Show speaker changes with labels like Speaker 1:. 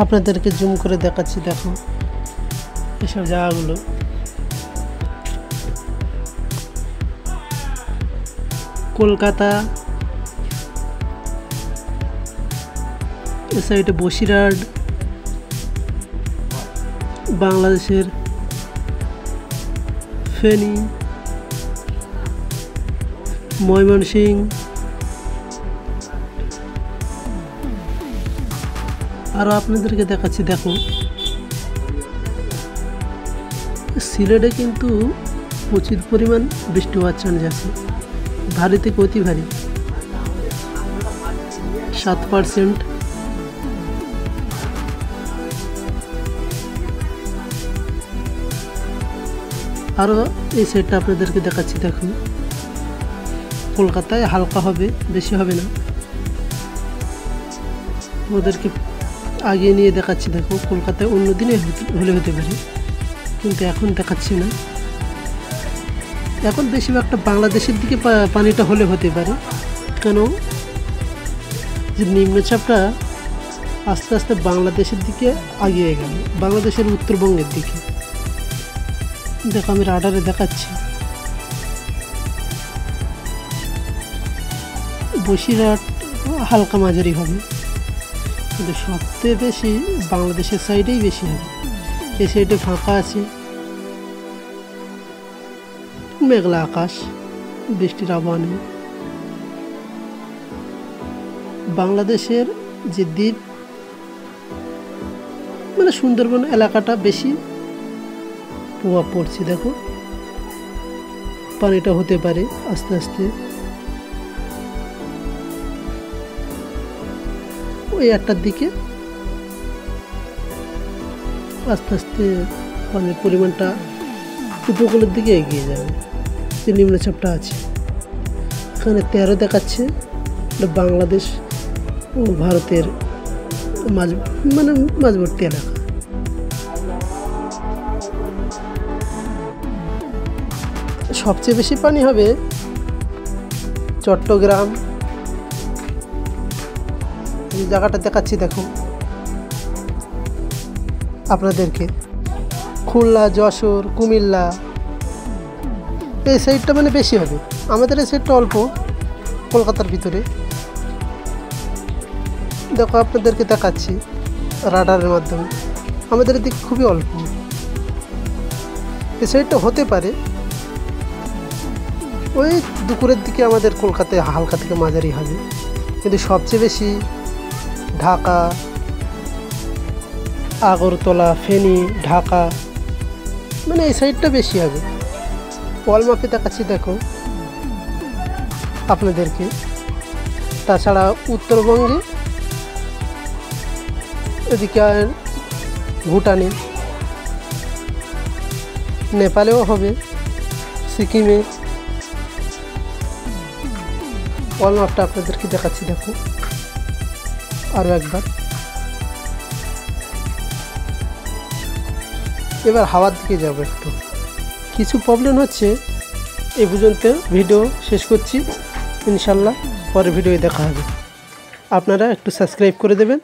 Speaker 1: আপনাদেরকে জুম করে দেখাচ্ছি। দেখো এসব জায়গাগুলো কলকাতা, এ সাইডে বসিরহাট, বাংলাদেশের ফেনী, ময়মনসিংহ, আরও আপনাদেরকে দেখাচ্ছি। দেখো সিলেটে কিন্তু প্রচুর পরিমাণ বৃষ্টি হওয়ার চান্স আছে, ভারী থেকে অতি ভারী, 7%। আরও এই সাইডটা আপনাদেরকে দেখাচ্ছি। দেখুন কলকাতায় হালকা হবে, বেশি হবে না। ওদেরকে আগিয়ে নিয়ে দেখাচ্ছি। দেখো কলকাতায় অন্য দিনে হলে হতে পারে, কিন্তু এখন দেখাচ্ছি না। এখন বেশিরভাগটা বাংলাদেশের দিকে পানিটা হলে হতে পারে, কেন যে নিম্নচাপটা আস্তে আস্তে বাংলাদেশের দিকে এগিয়ে গেল, বাংলাদেশের উত্তরবঙ্গের দিকে। দেখো আমি রাডারে দেখাচ্ছি, বসিরহাট হালকা মাঝারি হবে, কিন্তু সবচেয়ে বেশি বাংলাদেশের সাইডেই বেশি হবে। এই সাইডে ফাঁকা আছে, মেঘলা আকাশ, বৃষ্টির আবহাওয়া নেই। বাংলাদেশের যে দ্বীপ মানে সুন্দরবন এলাকাটা বেশি প্রভাব পড়ছে। দেখো পানিটা হতে পারে আস্তে আস্তে, ওই 1টার দিকে আস্তে আস্তে পানির পরিমাণটা উপকূলের দিকে এগিয়ে যাবে। যে নিম্নচাপটা আছে এখানে 13 দেখাচ্ছে, বাংলাদেশ ও ভারতের মাঝবর্তী এলাকা। সবচেয়ে বেশি পানি হবে চট্টগ্রাম, এই জায়গাটা দেখাচ্ছি। দেখো আপনাদেরকে খুলনা, যশোর, কুমিল্লা, এই সাইডটা মানে বেশি হবে। আমাদের এই সাইডটা অল্প, কলকাতার ভিতরে। দেখো আপনাদেরকে দেখাচ্ছি রাডারের মাধ্যমে, আমাদের দিকে খুবই অল্প। এই সাইডটা হতে পারে ওই দুপুরের দিকে আমাদের কলকাতায় হালকা থেকে মাঝারি হবে, কিন্তু সবচেয়ে বেশি ঢাকা, আগরতলা, ফেনী, ঢাকা মানে এই সাইডটা বেশি হবে। ওয়াল মাপে দেখাচ্ছি দেখো আপনাদেরকে। তাছাড়া উত্তরবঙ্গে এদিকে ভুটানে, নেপালেও হবে, সিকিমে। ওয়াল মাপটা আপনাদেরকে দেখাচ্ছি। দেখো আরও একবার। এবার হাওয়ার দিকে যাবো একটু। কিছু প্রবলেম হচ্ছে, এই পর্যন্ত ভিডিও শেষ করছি। ইনশাল্লাহ পরের ভিডিও দেখা হবে। আপনারা একটু সাবস্ক্রাইব করে দেবেন।